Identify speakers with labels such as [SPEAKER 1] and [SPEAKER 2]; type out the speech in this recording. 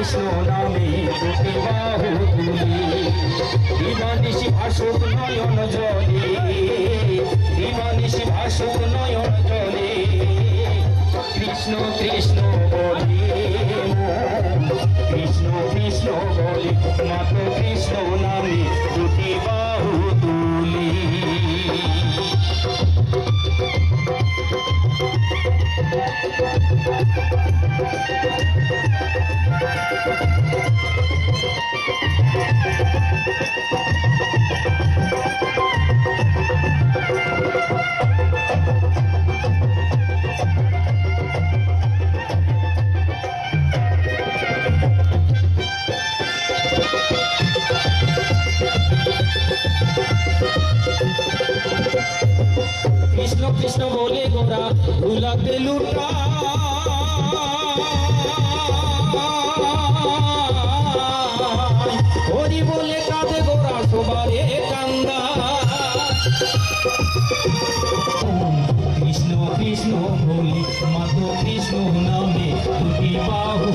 [SPEAKER 1] কৃষ্ণ নামে দুটি বাহু তুলি দিবানিশি ভাসুক নয়ন জলে দিবানিশি ভাসুক নয়ন জলে কৃষ্ণ কৃষ্ণ বলে কৃষ্ণ কৃষ্ণ বলে মাত কৃষ্ণ নামে দুটি বাহু তুলি কৃষ্ণ কৃষ্ণ বলে গোরা ভুলাতে লুটা হরি বলে কাঁদে গোরা সবারে কান্দা কৃষ্ণ কৃষ্ণ বলে মাতো কৃষ্ণ নামে দুটি বাহু